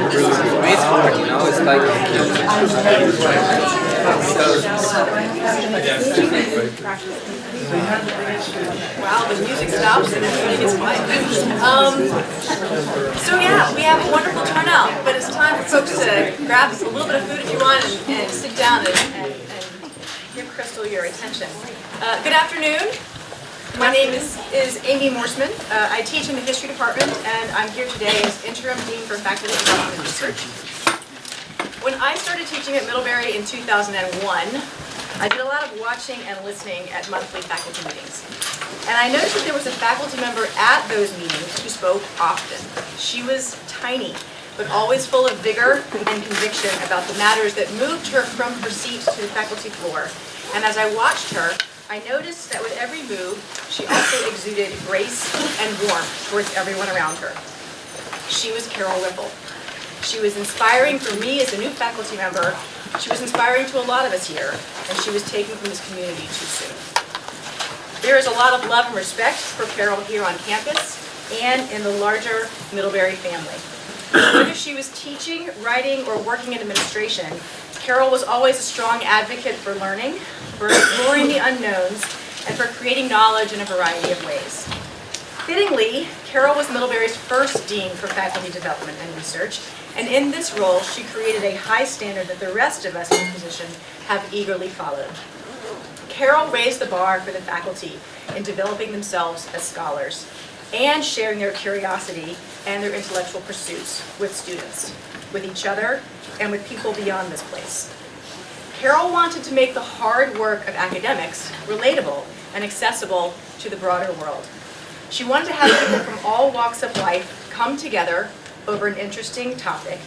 It's hard, it's like Wow, the music stops and everybody gets quiet. So yeah, we have a wonderful turnout, but it's time for folks to grab a little bit of food if you want and sit down and give Christal your attention. Good afternoon. My name is Amy Morseman. I teach in the history department, and I'm here today as interim dean for faculty development and research. When I started teaching at Middlebury in 2001, I did a lot of watching and listening at monthly faculty meetings. And I noticed that there was a faculty member at those meetings who spoke often. She was tiny, but always full of vigor and conviction about the matters that moved her from her seat to the faculty floor. And as I watched her, I noticed that with every move, she also exuded grace and warmth towards everyone around her. She was Carol Whipple. She was inspiring for me as a new faculty member. She was inspiring to a lot of us here, and she was taken from this community too soon. There is a lot of love and respect for Carol here on campus and in the larger Middlebury family. Whether she was teaching, writing, or working in administration, Carol was always a strong advocate for learning, for exploring the unknowns, and for creating knowledge in a variety of ways. Fittingly, Carol was Middlebury's first dean for faculty development and research, and in this role, she created a high standard that the rest of us in the position have eagerly followed. Carol raised the bar for the faculty in developing themselves as scholars and sharing their curiosity and their intellectual pursuits with students, with each other, and with people beyond this place. Carol wanted to make the hard work of academics relatable and accessible to the broader world. She wanted to have people from all walks of life come together over an interesting topic,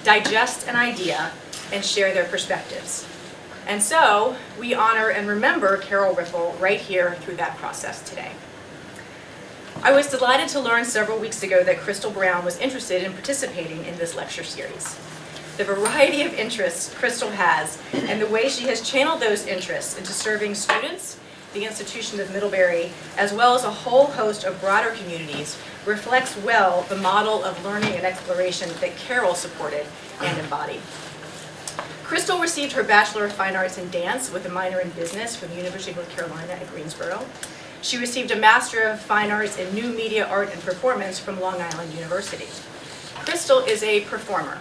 digest an idea, and share their perspectives. And so, we honor and remember Carol Whipple right here through that process today. I was delighted to learn several weeks ago that Christal Brown was interested in participating in this lecture series. The variety of interests Christal has and the way she has channeled those interests into serving students, the institution of Middlebury, as well as a whole host of broader communities, reflects well the model of learning and exploration that Carol supported and embodied. Christal received her Bachelor of Fine Arts in Dance with a minor in Business from the University of North Carolina at Greensboro. She received a Master of Fine Arts in New Media Art and Performance from Long Island University. Christal is a performer,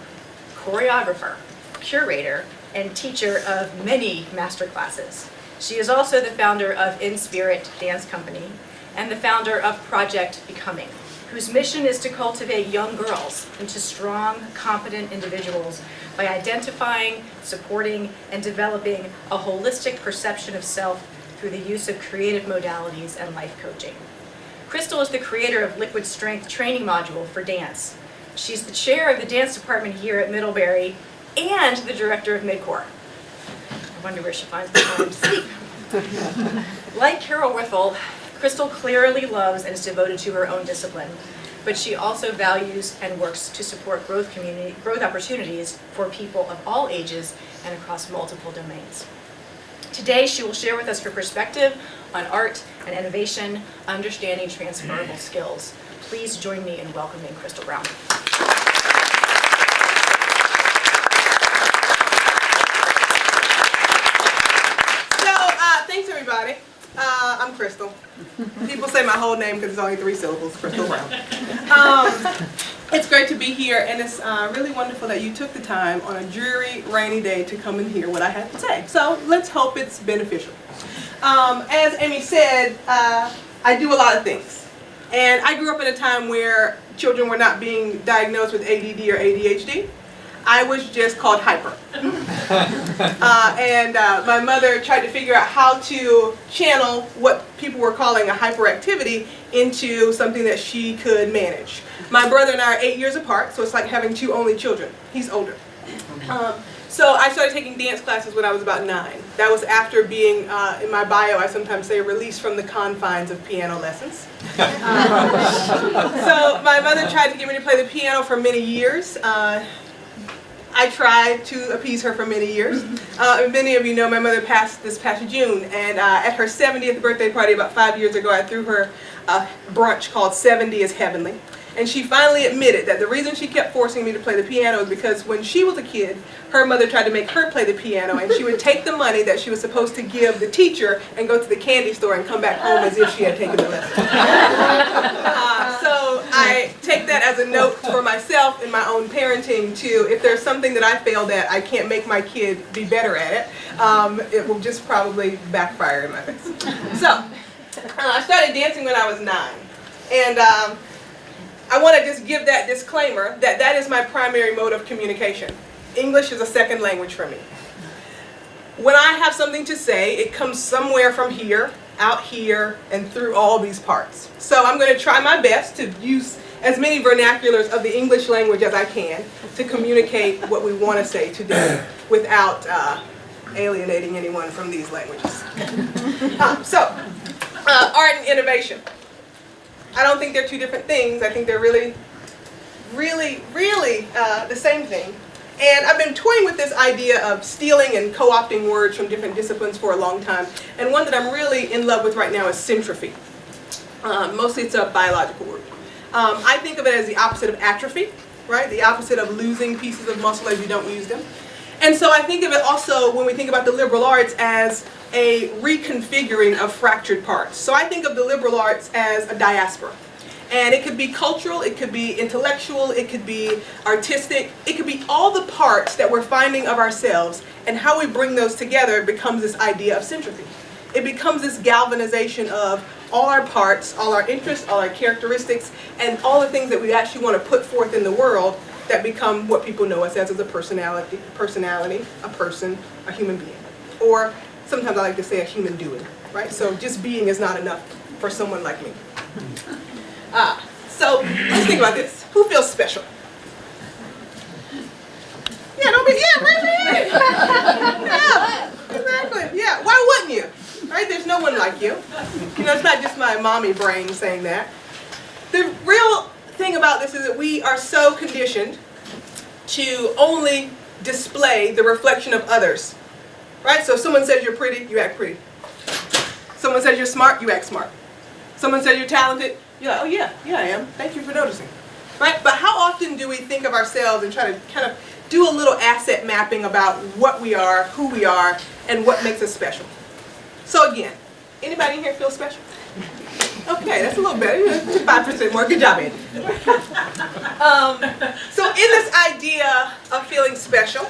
choreographer, curator, and teacher of many master classes. She is also the founder of In Spirit Dance Company and the founder of Project Becoming, whose mission is to cultivate young girls into strong, competent individuals by identifying, supporting, and developing a holistic perception of self through the use of creative modalities and life coaching. Christal is the creator of Liquid Strength Training Module for Dance. She's the chair of the dance department here at Middlebury and the director of Midcore. I wonder where she finds the time to sleep. Like Carol Whipple, Christal clearly loves and is devoted to her own discipline, but she also values and works to support growth opportunities for people of all ages and across multiple domains. Today, she will share with us her perspective on art and innovation, understanding transferable skills. Please join me in welcoming Christal Brown. Thanks, everybody. I'm Christal. People say my whole name because it's only 3 syllables, Christal Brown. It's great to be here, and it's really wonderful that you took the time on a dreary, rainy day to come and hear what I have to say. So let's hope it's beneficial. As Amy said, I do a lot of things. And I grew up in a time where children were not being diagnosed with ADD or ADHD. I was just called hyper. My mother tried to figure out how to channel what people were calling a hyperactivity into something that she could manage. My brother and I are 8 years apart, so it's like having 2 only children. He's older. So I started taking dance classes when I was about 9. That was after being, in my bio, I sometimes say, released from the confines of piano lessons. So my mother tried to get me to play the piano for many years. I tried to appease her for many years. Many of you know my mother passed this past June, and at her 70th birthday party about 5 years ago, I threw her a brunch called 70 is Heavenly. And she finally admitted that the reason she kept forcing me to play the piano is because when she was a kid, her mother tried to make her play the piano, and she would take the money that she was supposed to give the teacher and go to the candy store and come back home as if she had taken the lesson. So I take that as a note for myself in my own parenting too. If there's something that I failed at, I can't make my kid be better at it. It will just probably backfire in my face. So I started dancing when I was 9. And I want to just give that disclaimer that that is my primary mode of communication. English is a second language for me. When I have something to say, it comes somewhere from here, out here, and through all these parts. So I'm going to try my best to use as many vernaculars of the English language as I can to communicate what we want to say today without alienating anyone from these languages. Art and innovation. I don't think they're two different things. I think they're really the same thing. And I've been toying with this idea of stealing and co-opting words from different disciplines for a long time. And one that I'm really in love with right now is syntrophy. Mostly it's a biological word. I think of it as the opposite of atrophy, right? The opposite of losing pieces of muscle as you don't use them. And so I think of it also, when we think about the liberal arts, as a reconfiguring of fractured parts. So I think of the liberal arts as a diaspora. And it could be cultural, it could be intellectual, it could be artistic, it could be all the parts that we're finding of ourselves, and how we bring those together becomes this idea of syntrophy. It becomes this galvanization of all our parts, all our interests, all our characteristics, and all the things that we actually want to put forth in the world that become what people know us as a personality, a person, a human being. Or sometimes I like to say a human doing, right? So just being is not enough for someone like me. So let's think about this. Who feels special? Yeah, don't be, yeah, raise your hand. Yeah, exactly. Yeah, why wouldn't you? Right? There's no one like you. You know, it's not just my mommy brain saying that. The real thing about this is that we are so conditioned to only display the reflection of others. Right? So if someone says you're pretty, you act pretty. Someone says you're smart, you act smart. Someone says you're talented, you're like, oh yeah, I am. Thank you for noticing. Right? But how often do we think of ourselves and try to kind of do a little asset mapping about what we are, who we are, and what makes us special? So again, anybody in here feel special? Okay, that's a little better. 5% more. Good job, Andy. So in this idea of feeling special,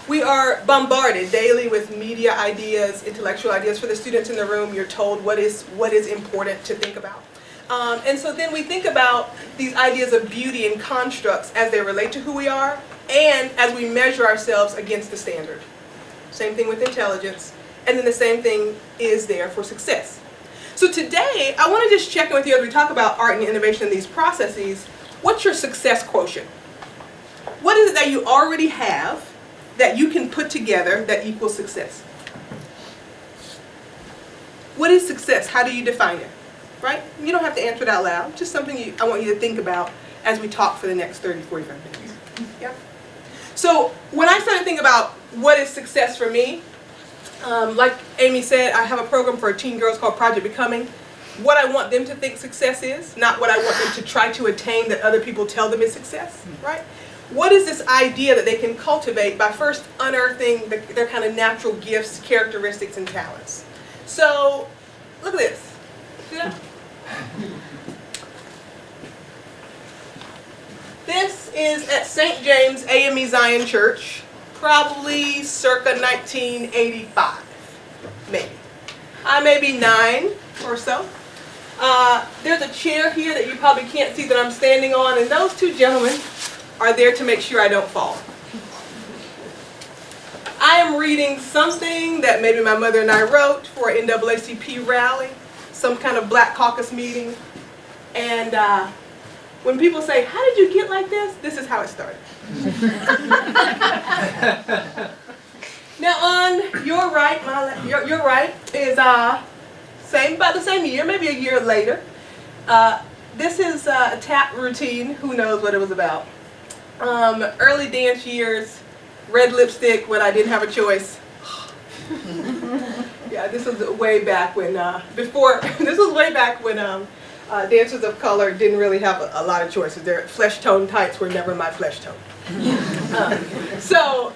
we are bombarded daily with media ideas, intellectual ideas. For the students in the room, you're told what is important to think about. And so then we think about these ideas of beauty and constructs as they relate to who we are and as we measure ourselves against the standard. Same thing with intelligence. And then the same thing is there for success. So today, I want to just check in with you as we talk about art and innovation in these processes. What's your success quotient? What is it that you already have that you can put together that equals success? What is success? How do you define it? Right? You don't have to answer it out loud. Just something I want you to think about as we talk for the next 30, 45 minutes. Yeah? So when I started thinking about what is success for me, like Amy said, I have a program for teen girls called Project Becoming. What I want them to think success is, not what I want them to try to attain that other people tell them is success, right? What is this idea that they can cultivate by first unearthing their kind of natural gifts, characteristics, and talents? So, look at this. See that? This is at St. James AME Zion Church, probably circa 1985, maybe. I may be 9 or so. There's a chair here that you probably can't see that I'm standing on, and those two gentlemen are there to make sure I don't fall. I am reading something that maybe my mother and I wrote for an NAACP rally, some kind of Black Caucus meeting, and when people say, how did you get like this? This is how it started. Now on your right, your right is about the same year, maybe a year later. This is a tap routine. Who knows what it was about? Early dance years, red lipstick when I didn't have a choice. Yeah, this was way back when dancers of color didn't really have a lot of choices. Their flesh tone tights were never my flesh tone. So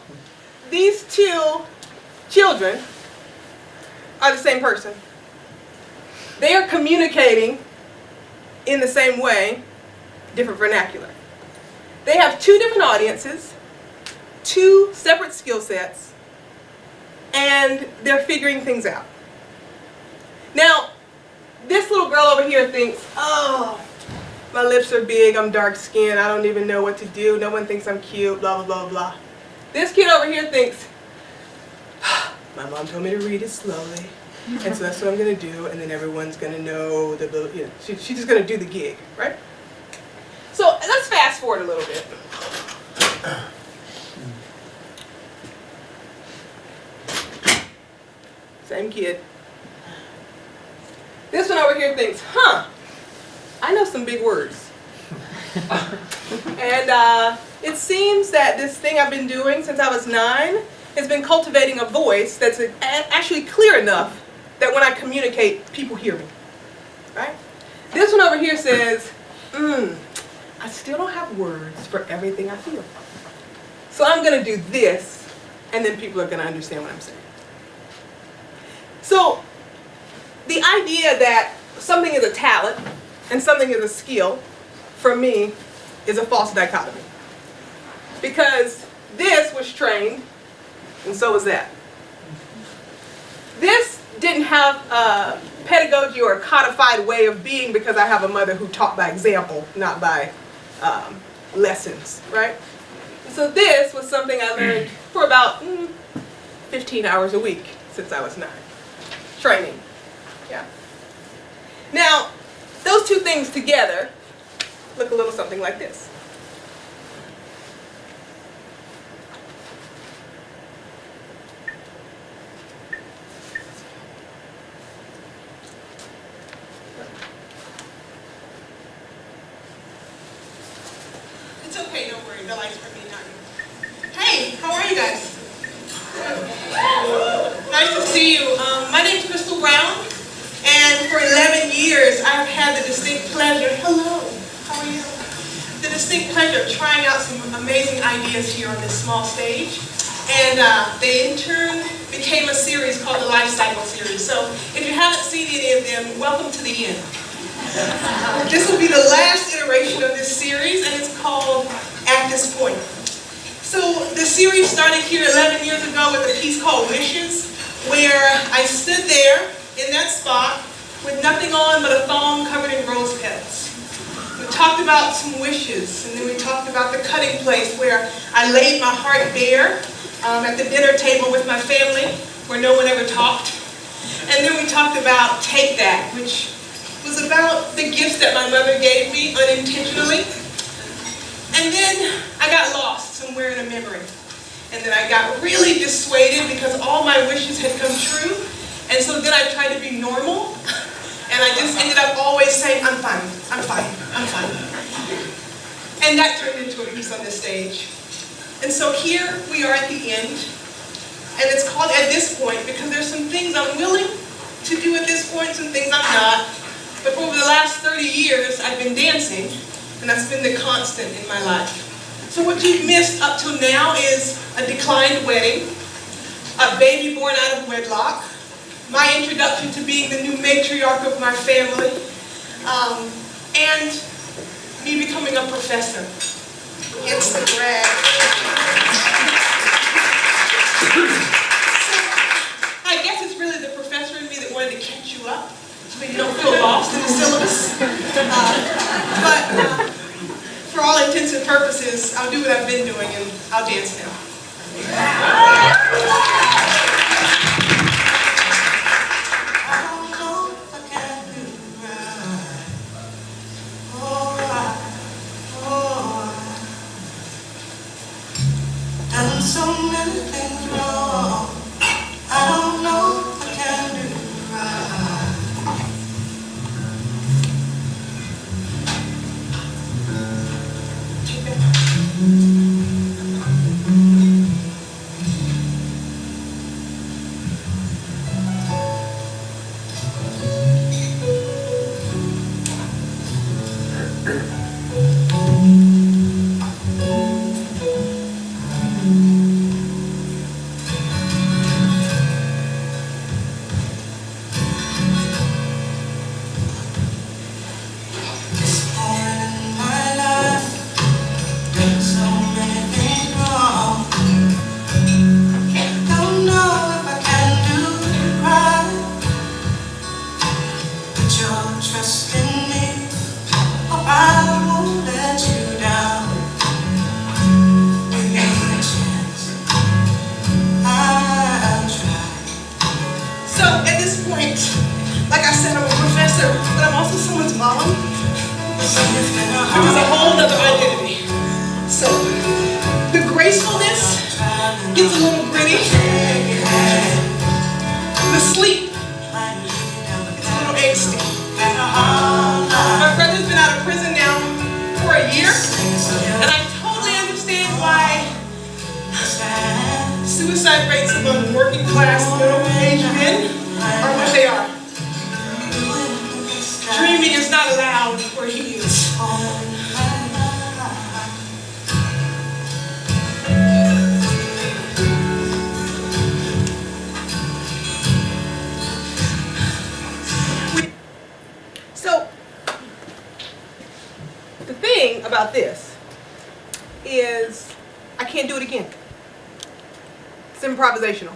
these two children are the same person. They are communicating in the same way, different vernacular. They have two different audiences, two separate skill sets, and they're figuring things out. Now, this little girl over here thinks, oh, my lips are big, I'm dark skinned, I don't even know what to do, no one thinks I'm cute, blah, blah, blah, blah. This kid over here thinks, my mom told me to read it slowly, and so that's what I'm going to do, and then everyone's going to know, she's just going to do the gig, right? So let's fast forward a little bit. Same kid. This one over here thinks, I know some big words. And it seems that this thing I've been doing since I was 9 has been cultivating a voice that's actually clear enough that when I communicate, people hear me. Right? This one over here says, I still don't have words for everything I feel. So I'm going to do this, and then people are going to understand what I'm saying. So the idea that something is a talent and something is a skill, for me, is a false dichotomy. Because this was trained, and so was that. This didn't have a pedagogy or a codified way of being because I have a mother who taught by example, not by lessons, right? So this was something I learned for about 15 hours a week since I was 9. Training, yeah. Now, those two things together look a little something like this. It's okay, don't worry. The light's for me, not you. Hey, how are you guys? Nice to see you. My name's Christal Brown, and for 11 years I've had the distinct pleasure, hello, how are you? The distinct pleasure of trying out some amazing ideas here on this small stage. And they in turn became a series called the Life Cycle Series. So if you haven't seen any of them, welcome to the end. This will be the last iteration of this series, and it's called At This Point. So the series started here 11 years ago with a piece called Wishes, where I stood there in that spot with nothing on but a thong covered in rose petals. We talked about some wishes, and then we talked about the cutting place where I laid my heart bare at the dinner table with my family, where no one ever talked. And then we talked about Take That, which was about the gifts that my mother gave me unintentionally. And then I got lost somewhere in a memory. And then I got really dissuaded because all my wishes had come true. And so then I tried to be normal. And I just ended up always saying, I'm fine, I'm fine, I'm fine. And that turned into a piece on this stage. And so here we are at the end. And it's called At This Point because there's some things I'm willing to do at this point, some things I'm not. But over the last 30 years, I've been dancing, and that's been the constant in my life. So what you've missed up till now is a declined wedding, a baby born out of wedlock, my introduction to being the new matriarch of my family, and me becoming a professor. Hence the grad. So I guess it's really the professor in me that wanted to catch you up, so you don't feel lost in the syllabus. But for all intents and purposes, I'll do what I've been doing and I'll dance now. Done so many things wrong. I don't know if I can do right. gets a little gritty. The sleep gets a little angsty. My brother's been out of prison now for a year, and I totally understand why suicide rates among working class, middle-aged men are what they are. Dreaming is not allowed where he is. So, the thing about this is I can't do it again. It's improvisational.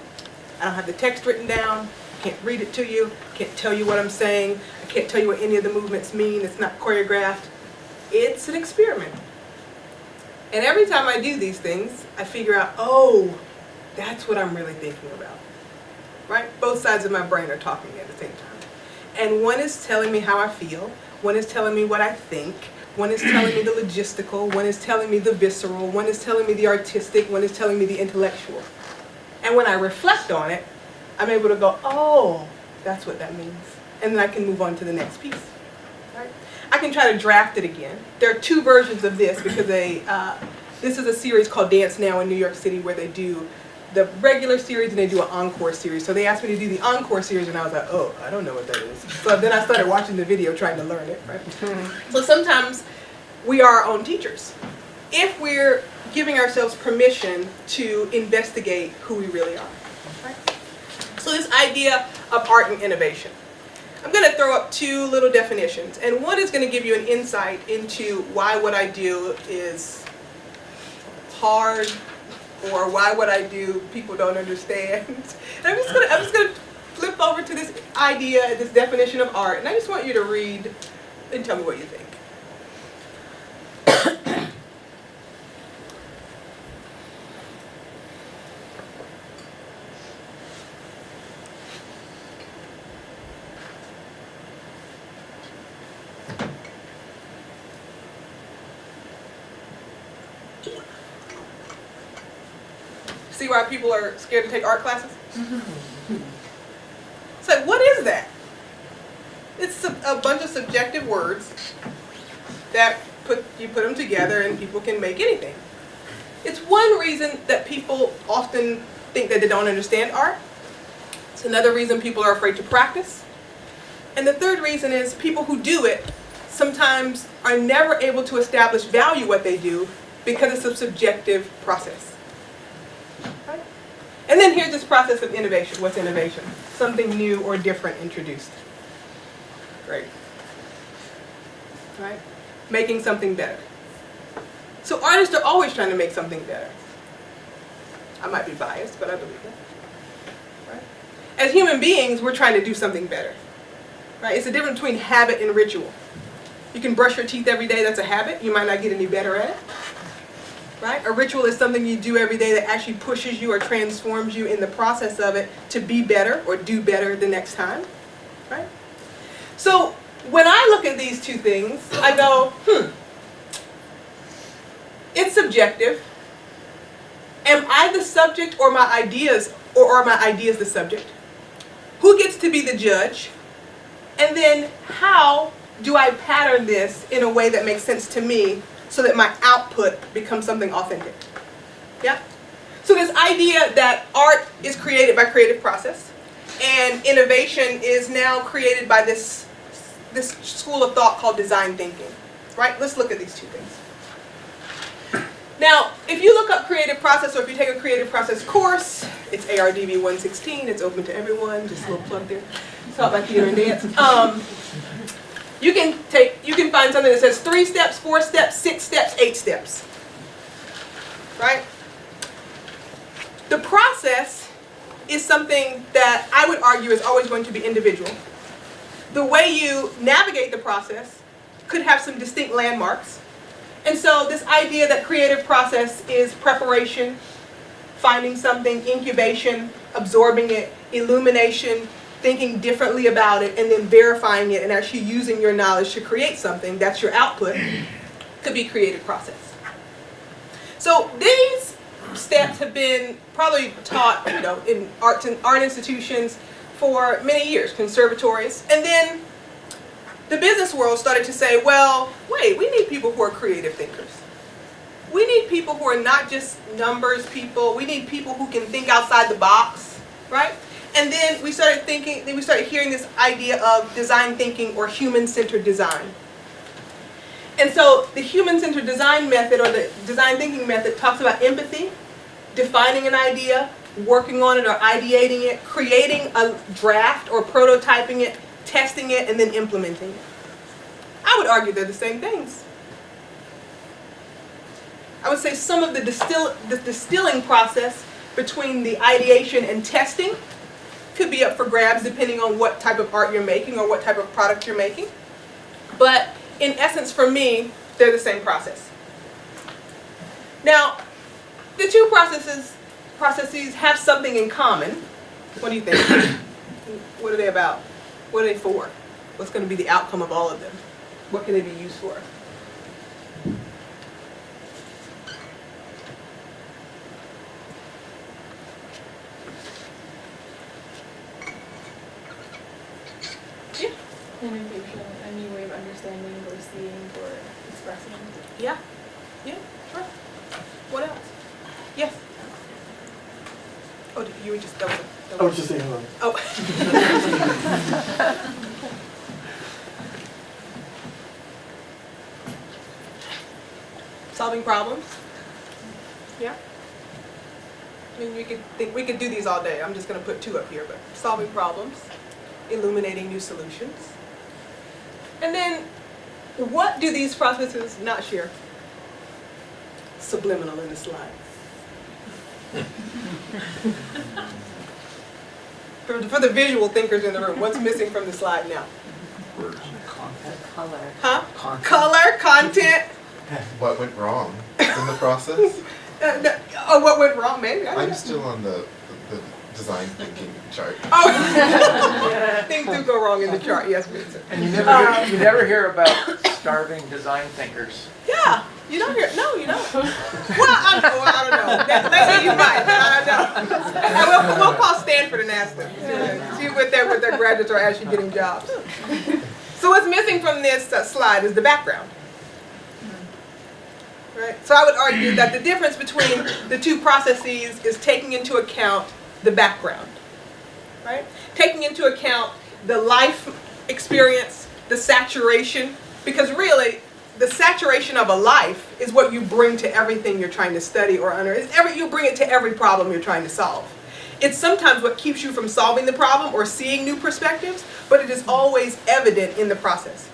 I don't have the text written down. I can't read it to you. I can't tell you what I'm saying. I can't tell you what any of the movements mean. It's not choreographed. It's an experiment. And every time I do these things, I figure out, oh, that's what I'm really thinking about. Right? Both sides of my brain are talking at the same time. And one is telling me how I feel. One is telling me what I think. One is telling me the logistical. One is telling me the visceral. One is telling me the artistic. One is telling me the intellectual. And when I reflect on it, I'm able to go, oh, that's what that means. And then I can move on to the next piece. Right? I can try to draft it again. There are two versions of this because this is a series called Dance Now in New York City where they do the regular series and they do an encore series. So they asked me to do the encore series and I was like, oh, I don't know what that is. So then I started watching the video trying to learn it. Right? So sometimes we are our own teachers. If we're giving ourselves permission to investigate who we really are. Right? So this idea of art and innovation. I'm going to throw up two little definitions. And one is going to give you an insight into why what I do is hard or why what I do people don't understand. And I'm just going to flip over to this idea, this definition of art. And I just want you to read and tell me what you think. See why people are scared to take art classes? It's like, what is that? It's a bunch of subjective words that you put them together and people can make anything. It's one reason that people often think that they don't understand art. It's another reason people are afraid to practice. And the third reason is people who do it sometimes are never able to establish value what they do because it's a subjective process. And then here's this process of innovation. What's innovation? Something new or different introduced. Great. Right? Making something better. So artists are always trying to make something better. I might be biased, but I believe that. Right? As human beings, we're trying to do something better. Right? It's the difference between habit and ritual. You can brush your teeth every day, that's a habit. You might not get any better at it. Right? A ritual is something you do every day that actually pushes you or transforms you in the process of it to be better or do better the next time. Right? So when I look at these two things, I go, it's subjective. Am I the subject or my ideas, or are my ideas the subject? Who gets to be the judge? And then how do I pattern this in a way that makes sense to me so that my output becomes something authentic? Yeah? So this idea that art is created by creative process and innovation is now created by this school of thought called design thinking. Right? Let's look at these two things. Now, if you look up creative process or if you take a creative process course, it's ARDV 116, it's open to everyone, just a little plug there. It's taught by theater and dance. You can find something that says 3 steps, 4 steps, 6 steps, 8 steps. Right? The process is something that I would argue is always going to be individual. The way you navigate the process could have some distinct landmarks. And so this idea that creative process is preparation, finding something, incubation, absorbing it, illumination, thinking differently about it, and then verifying it and actually using your knowledge to create something, that's your output, could be creative process. So these steps have been probably taught, in art institutions for many years, conservatories. And then the business world started to say, well, wait, we need people who are creative thinkers. We need people who are not just numbers people. We need people who can think outside the box, right? And then we started hearing this idea of design thinking or human-centered design. And so the human-centered design method, or the design thinking method, talks about empathy, defining an idea, working on it or ideating it, creating a draft or prototyping it, testing it, and then implementing it. I would argue they're the same things. I would say some of the distilling process between the ideation and testing could be up for grabs depending on what type of art you're making or what type of product you're making. But in essence, for me, they're the same process. Now, the two processes have something in common. What do you think? What are they about? What are they for? What's going to be the outcome of all of them? What can they be used for? Yeah. Communication, a new way of understanding or seeing or expressing. Yeah. Yeah, sure. What else? Yes. Oh, you were just double. I was just saying hello. Oh. Solving problems. Yeah. I mean, we could do these all day. I'm just going to put two up here, but solving problems, illuminating new solutions. And then, what do these processes not share? Subliminal in the slide. For the visual thinkers in the room, what's missing from the slide now? Color. Huh? Color, content. What went wrong in the process? Oh, what went wrong, maybe? I don't I'm know. still on the design thinking chart. Oh, things do go wrong in the chart, yes, Vincent. And you never hear about starving design thinkers. Yeah, you don't hear. No, you don't. Well, I don't know. Maybe you might. I don't know. We'll call Stanford and ask them. See what their graduates are actually getting jobs. So what's missing from this slide is the background. Right? So I would argue that the difference between the two processes is taking into account the background. Right? Taking into account the life experience, the saturation, because really the saturation of a life is what you bring to everything you're trying to study or unearth. You bring it to every problem you're trying to solve. It's sometimes what keeps you from solving the problem or seeing new perspectives, but it is always evident in the process.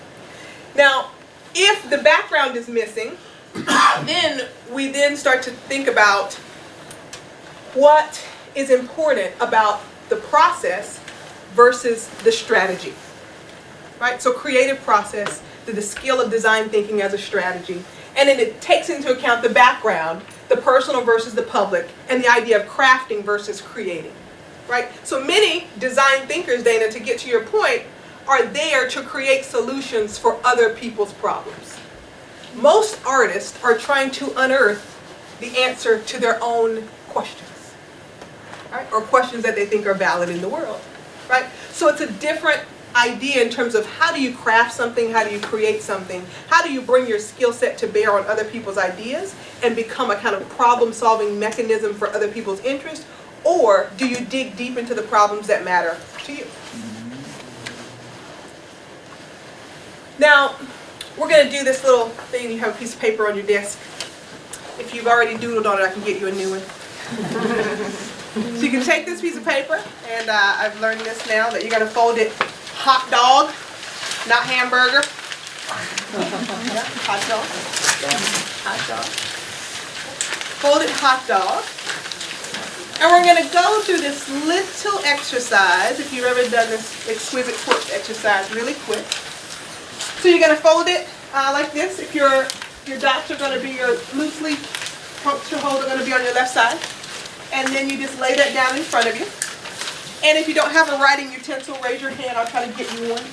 Now, if the background is missing, then we start to think about what is important about the process versus the strategy. Right? So creative process, the skill of design thinking as a strategy, and then it takes into account the background, the personal versus the public, and the idea of crafting versus creating. Right? So many design thinkers, Dana, to get to your point, are there to create solutions for other people's problems. Most artists are trying to unearth the answer to their own questions, right? Or questions that they think are valid in the world, right? So it's a different idea in terms of how do you craft something, how do you create something, how do you bring your skill set to bear on other people's ideas and become a kind of problem-solving mechanism for other people's interest, or do you dig deep into the problems that matter to you? Now, we're going to do this little thing. You have a piece of paper on your desk. If you've already doodled on it, I can get you a new one. So you can take this piece of paper, and I've learned this now, that you got to fold it hot dog, not hamburger. Yeah, hot dog. Hot dog. Fold it hot dog. And we're going to go through this little exercise, if you've ever done this exquisite quirk exercise really quick. So you're going to fold it like this. If your dots are going to be, your loose leaf puncture holes are going to be on your left side. And then you just lay that down in front of you. And if you don't have a writing utensil, raise your hand. I'll try to get you one.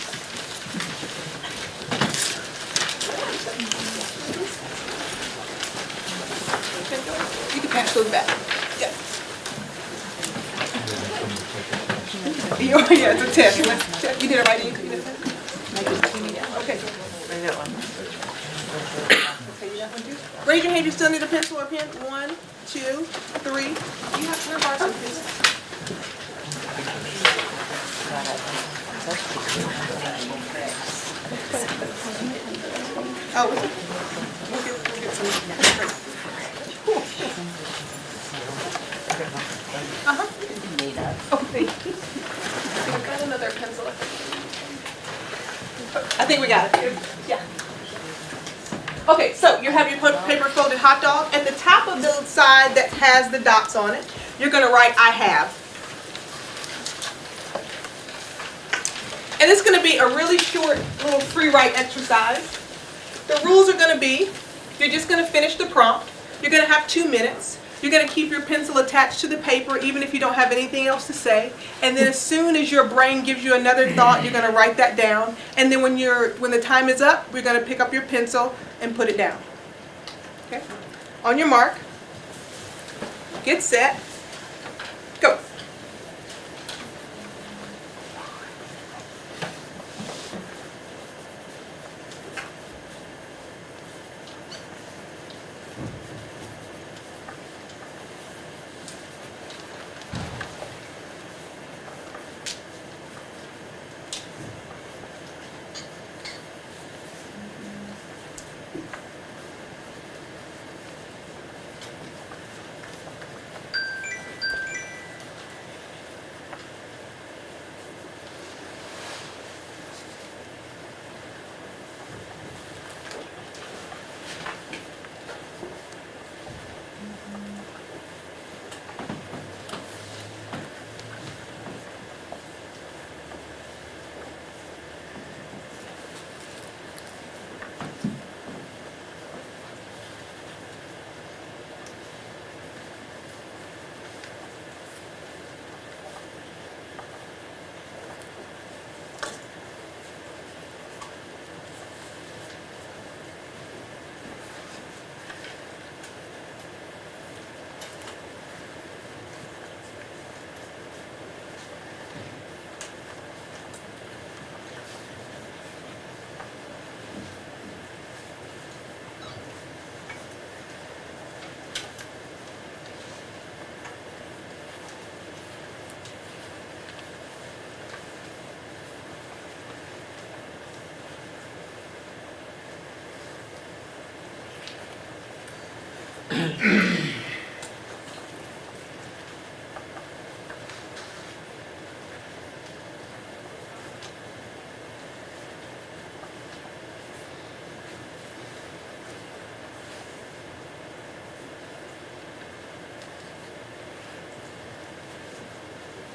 You can pass attach those back. Yeah. Yeah, it's a test. You did it right. You did it. Okay. Raise your hand. You still need a pencil or pen? 1, 2, 3. You have to borrow some pencils. Oh, we'll get some. Oh, thank you. I've got another pencil. I think we got it. Yeah. Okay, so you have your paper folded hot dog. At the top of the side that has the dots on it, you're going to write I have. And it's going to be a really short little free write exercise. The rules are going to be, you're just going to finish the prompt. You're going to have 2 minutes. You're going to keep your pencil attached to the paper even if you don't have anything else to say. And then as soon as your brain gives you another thought, you're going to write that down. And then when the time is up, we're going to pick up your pencil and put it down. Okay? On your mark, get set, go.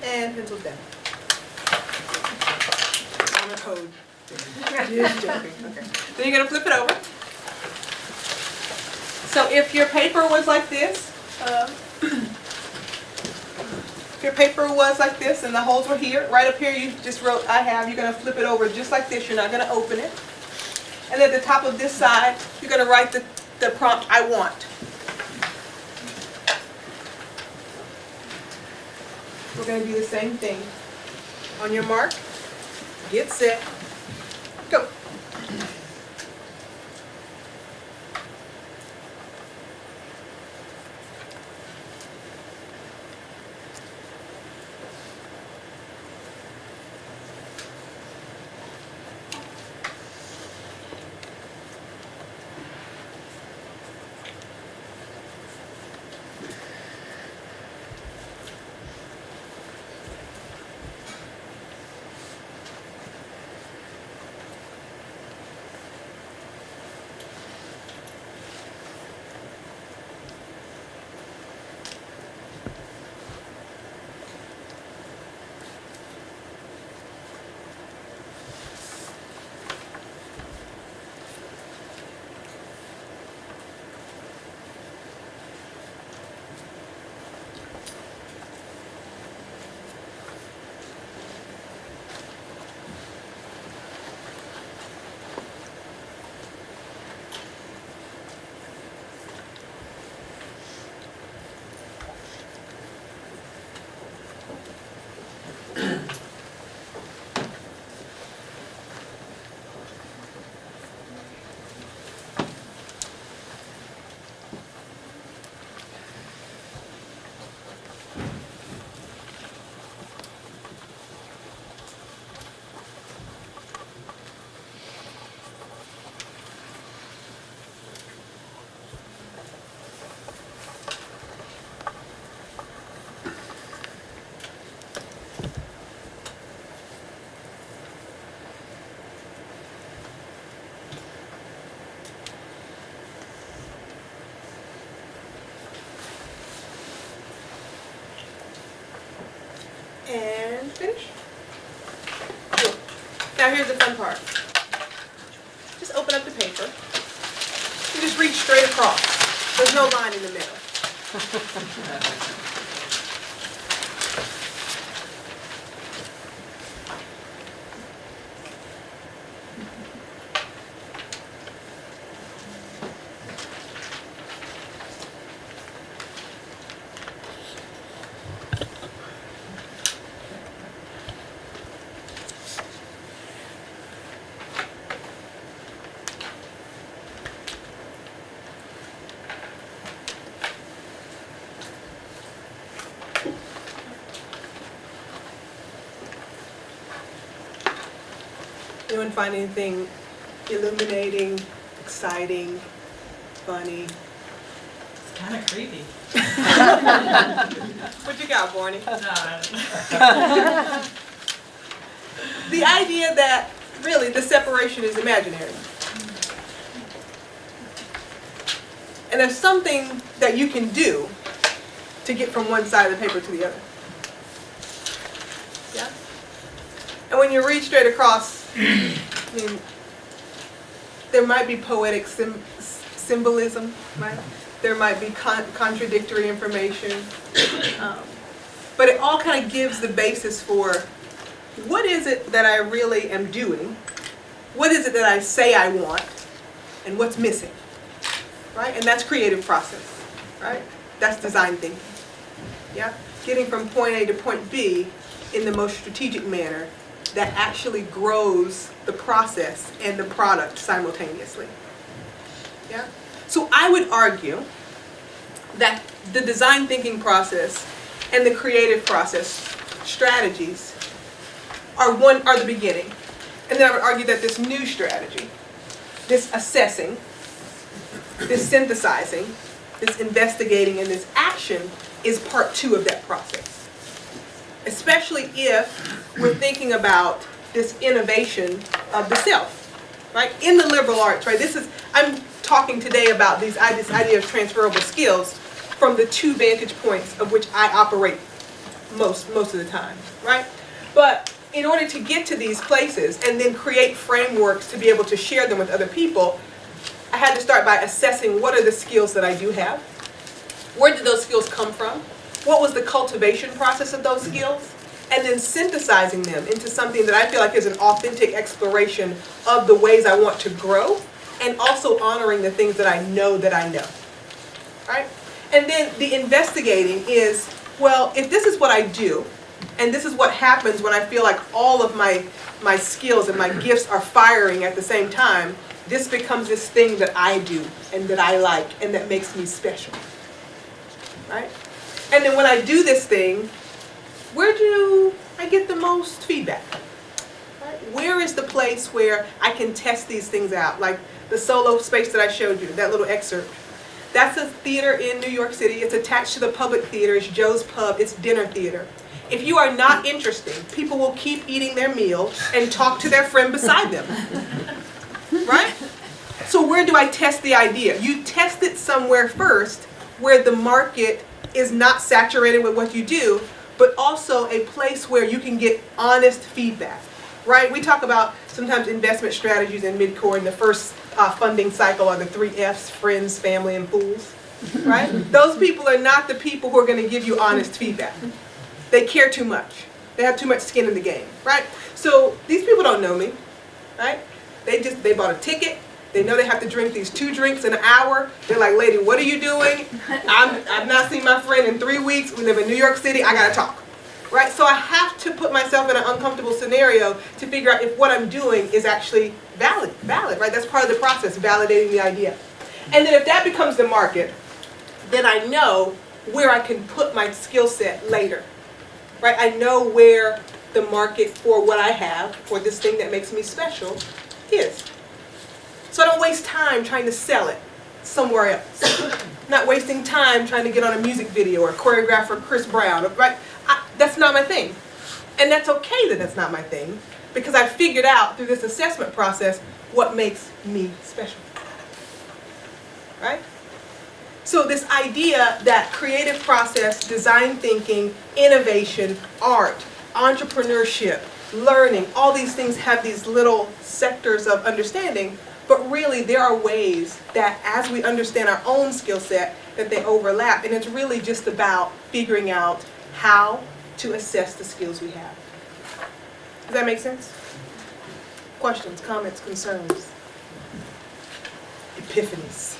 And pencils down. On a code. Just joking. Okay. Then you're going to flip it over. So if your paper was like this, and the holes were here, right up here you just wrote I have, you're going to flip it over just like this. You're not going to open it. And at the top of this side, you're going to write the prompt I want. We're going to do the same thing. On your mark, get set, go. And finish. Cool. Now here's the fun part. Just open up the paper. You just reach straight across. There's no line in the middle. Anyone find anything illuminating, exciting, funny? It's kind of creepy. What you got, Barney? No, I The idea that really the separation is imaginary. And there's something that you can do to get from one side of the paper to the other. Yeah? And when you read straight across, I mean, there might be poetic symbolism, right? There might be contradictory information. But it all kind of gives the basis for what is it that I really am doing? What is it that I say I want? And what's missing? Right? And that's creative process, right? That's design thinking. Yeah? Getting from point A to point B in the most strategic manner that actually grows the process and the product simultaneously. Yeah? So I would argue that the design thinking process and the creative process strategies are the beginning. And then I would argue that this new strategy, this assessing, this synthesizing, this investigating, and this action is part 2 of that process. Especially if we're thinking about this innovation of the self, right? In the liberal arts, right? I'm talking today about this idea of transferable skills from the 2 vantage points of which I operate most of the time, right? But in order to get to these places and then create frameworks to be able to share them with other people, I had to start by assessing what are the skills that I do have. Where did those skills come from? What was the cultivation process of those skills? And then synthesizing them into something that I feel like is an authentic exploration of the ways I want to grow, and also honoring the things that I know, right? And then the investigating is, well, if this is what I do, and this is what happens when I feel like all of my skills and my gifts are firing at the same time, this becomes this thing that I do and that I like and that makes me special, right? And then when I do this thing, where do I get the most feedback? Right? Where is the place where I can test these things out? Like the solo space that I showed you, that little excerpt. That's a theater in New York City. It's attached to the public theater. It's Joe's Pub. It's dinner theater. If you are not interesting, people will keep eating their meal and talk to their friend beside them. Right? So where do I test the idea? You test it somewhere first where the market is not saturated with what you do, but also a place where you can get honest feedback. Right? We talk about sometimes investment strategies in mid-core, and the first funding cycle are the 3 Fs, friends, family, and fools. Right? Those people are not the people who are going to give you honest feedback. They care too much. They have too much skin in the game. Right? So these people don't know me. Right? They bought a ticket. They know they have to drink these 2 drinks in an hour. They're like, lady, what are you doing? I've not seen my friend in 3 weeks. We live in New York City. I got to talk. Right? So I have to put myself in an uncomfortable scenario to figure out if what I'm doing is actually valid, right? That's part of the process, validating the idea. And then if that becomes the market, then I know where I can put my skill set later. Right? I know where the market for what I have, for this thing that makes me special, is. So I don't waste time trying to sell it somewhere else. I'm not wasting time trying to get on a music video or choreograph for Christal Brown, right? That's not my thing. And that's okay that that's not my thing, because I figured out through this assessment process what makes me special. Right? So this idea that creative process, design thinking, innovation, art entrepreneurship, learning, all these things have these little sectors of understanding, but really there are ways that as we understand our own skill set, that they overlap, and it's really just about figuring out how to assess the skills we have. Does that make sense? Questions, comments, concerns, epiphanies?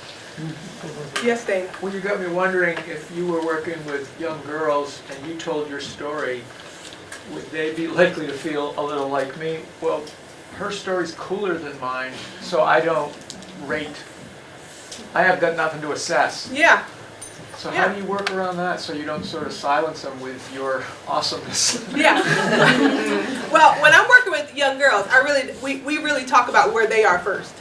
Yes, Dana? Well, you got me wondering, if you were working with young girls and you told your story, would they be likely to feel a little like me? Well, her story's cooler than mine, so I don't rate. I have got nothing to assess. Yeah. So how do you work around that so you don't sort of silence them with your awesomeness? Yeah. Well, when I'm working with young girls, we really talk about where they are first.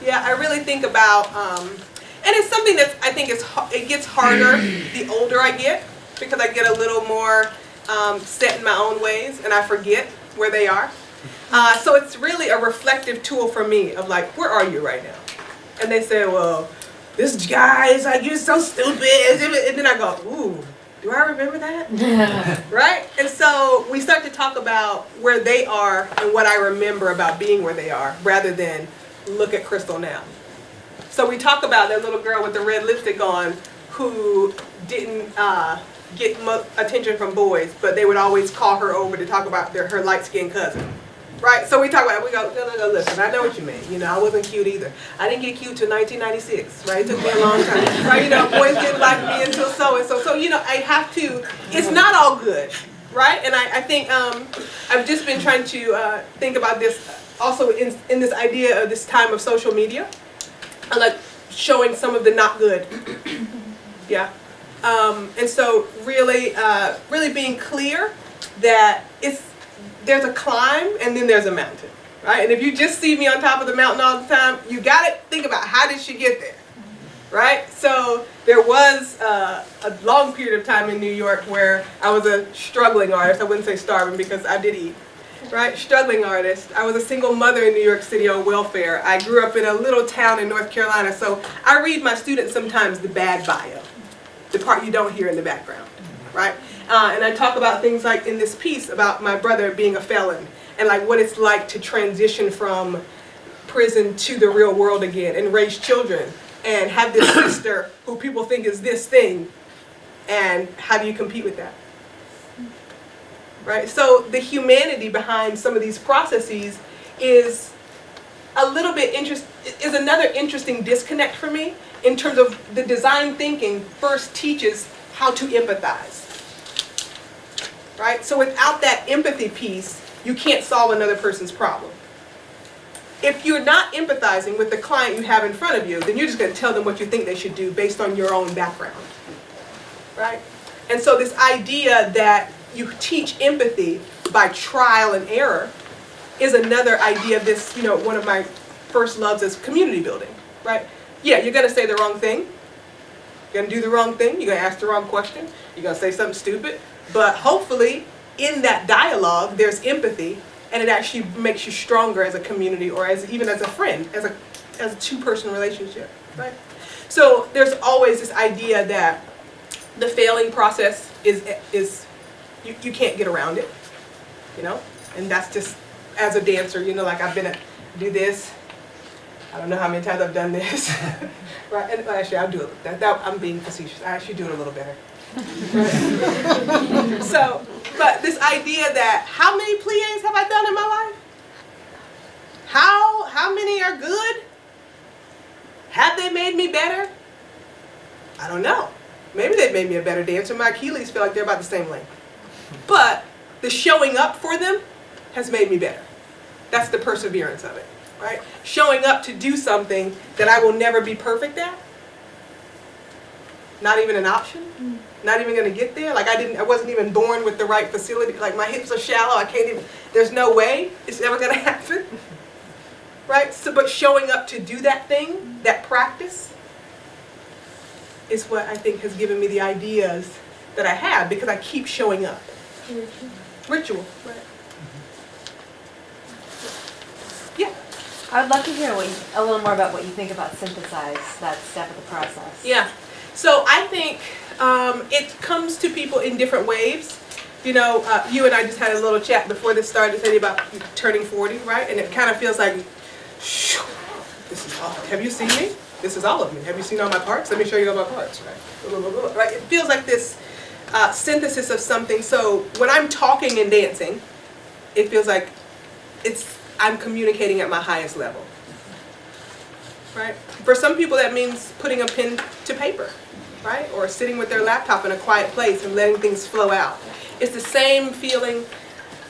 Yeah, I really think about, and it's something that I think it gets harder the older I get, because I get a little more set in my own ways and I forget where they are. So it's really a reflective tool for me of like, where are you right now? And they say, well, this guy is like, you're so stupid. And then I go, ooh, do I remember that? Right? And so we start to talk about where they are and what I remember about being where they are, rather than look at Christal now. So we talk about that little girl with the red lipstick on who didn't get attention from boys, but they would always call her over to talk about her light-skinned cousin. Right? So we talk about it, we go, no, listen, I know what you mean. You know, I wasn't cute either. I didn't get cute till 1996, right? It took me a long time. Right? You know, boys didn't like me until so-and-so. So, you know, I have to, it's not all good, right? And I think I've just been trying to think about this also in this idea of this time of social media. I like showing some of the not good. Yeah. And so really, really being clear that there's a climb and then there's a mountain, right? And if you just see me on top of the mountain all the time, you got to think about, how did she get there, right? So there was a long period of time in New York where I was a struggling artist. I wouldn't say starving because I did eat, right? Struggling artist. I was a single mother in New York City on welfare. I grew up in a little town in North Carolina, so I read my students sometimes the bad bio, the part you don't hear in the background, right? And I talk about things like in this piece about my brother being a felon and like what it's like to transition from prison to the real world again and raise children and have this sister who people think is this thing, and how do you compete with that? Right? So the humanity behind some of these processes is a little bit is another interesting disconnect for me in terms of the design thinking first teaches how to empathize. Right? So without that empathy piece, you can't solve another person's problem. If you're not empathizing with the client you have in front of you, then you're just going to tell them what you think they should do based on your own background. Right? And so this idea that you teach empathy by trial and error is another idea of this, you know, one of my first loves is community building. Right? Yeah, you're going to say the wrong thing. You're going to do the wrong thing. You're going to ask the wrong question. You're going to say something stupid. But hopefully, in that dialogue, there's empathy, and it actually makes you stronger as a community, or even as a friend, as a two-person relationship, right? So there's always this idea that the failing process is you can't get around it, you know, and that's just as a dancer, you know, like I've been at do this. I don't know how many times I've done this, right? And actually, I'll do it. That I'm being facetious. I actually do it a little better. Right. So, but this idea that how many pliés have I done in my life? How many are good? Have they made me better? I don't know. Maybe they've made me a better dancer. My Achilles feel like they're about the same length. But the showing up for them has made me better. That's the perseverance of it, right? Showing up to do something that I will never be perfect at. Not even an option. Not even going to get there. Like I wasn't even born with the right facility. Like my hips are shallow. I can't even, there's no way it's ever going to happen. Right? So, but showing up to do that thing, that practice, is what I think has given me the ideas that I have, because I keep showing up. Ritual. Right. Yeah. I would love to hear a little more about what you think about synthesize, that step of the process. Yeah. So I think it comes to people in different waves. You know, you and I just had a little chat before this started, saying about turning 40, right? And it kind of feels like, shoo, this is all. Have you seen me? This is all of me. Have you seen all my parts? Let me show you all my parts, right? Blah, blah, blah, blah, right? It feels like this synthesis of something. So when I'm talking and dancing, it feels like I'm communicating at my highest level, right? For some people, that means putting a pen to paper, right? Or sitting with their laptop in a quiet place and letting things flow out. It's the same feeling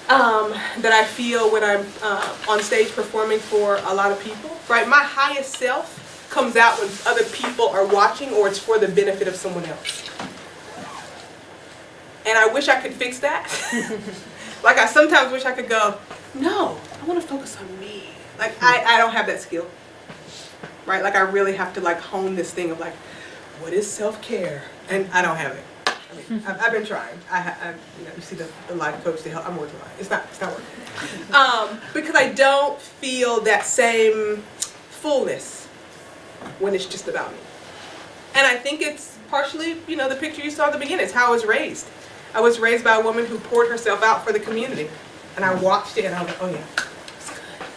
that I feel when I'm on stage performing for a lot of people, right? My highest self comes out when other people are watching or it's for the benefit of someone else. And I wish I could fix that. Like I sometimes wish I could go, no, I want to focus on me. Like I don't have that skill, right? Like I really have to like hone this thing of like, what is self-care? And I don't have it. I mean, I've been trying. You know, you see the life coach to help. I'm working on it. It's not working. Because I don't feel that same fullness when it's just about me. And I think it's partially, you know, the picture you saw at the beginning. It's how I was raised. I was raised by a woman who poured herself out for the community. And I watched it and I was like, oh yeah, it's good.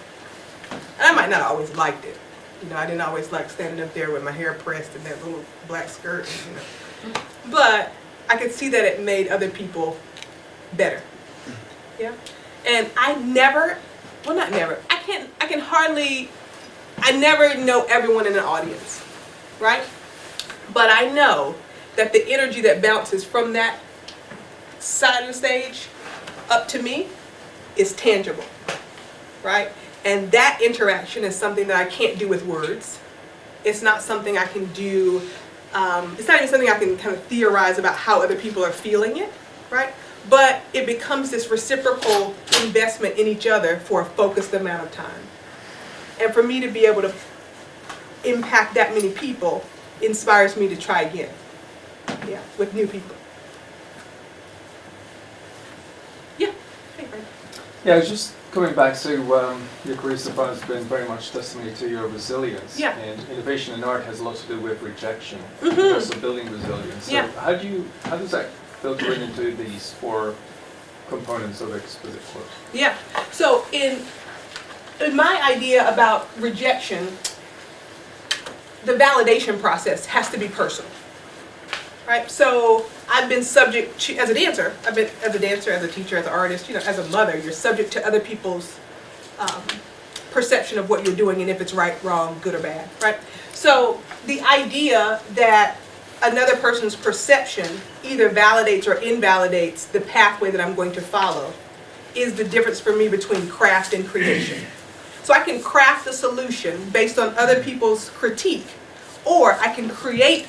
And I might not always liked it. You know, I didn't always like standing up there with my hair pressed and that little black skirt, you know. But I could see that it made other people better. Yeah. And I never, well not never, I never know everyone in an audience, right? But I know that the energy that bounces from that side of the stage up to me is tangible, right? And that interaction is something that I can't do with words. It's not something I can do, it's not even something I can kind of theorize about how other people are feeling it, right? But it becomes this reciprocal investment in each other for a focused amount of time. And for me to be able to impact that many people inspires me to try again, yeah, with new people. Yeah. Hey, Frank. Yeah, I was just coming back to your career so far has been very much testimony to your resilience. Yeah. And innovation in art has a lot to do with rejection, Mm-hmm. also building resilience. So Yeah. how does that filter into these 4 components of exquisite quote? Yeah. So in my idea about rejection, the validation process has to be personal, right? So I've been subject to, as a dancer, as a teacher, as an artist, you know, as a mother, you're subject to other people's perception of what you're doing and if it's right, wrong, good or bad, right? So the idea that another person's perception either validates or invalidates the pathway that I'm going to follow is the difference for me between craft and creation. So I can craft a solution based on other people's critique, or I can create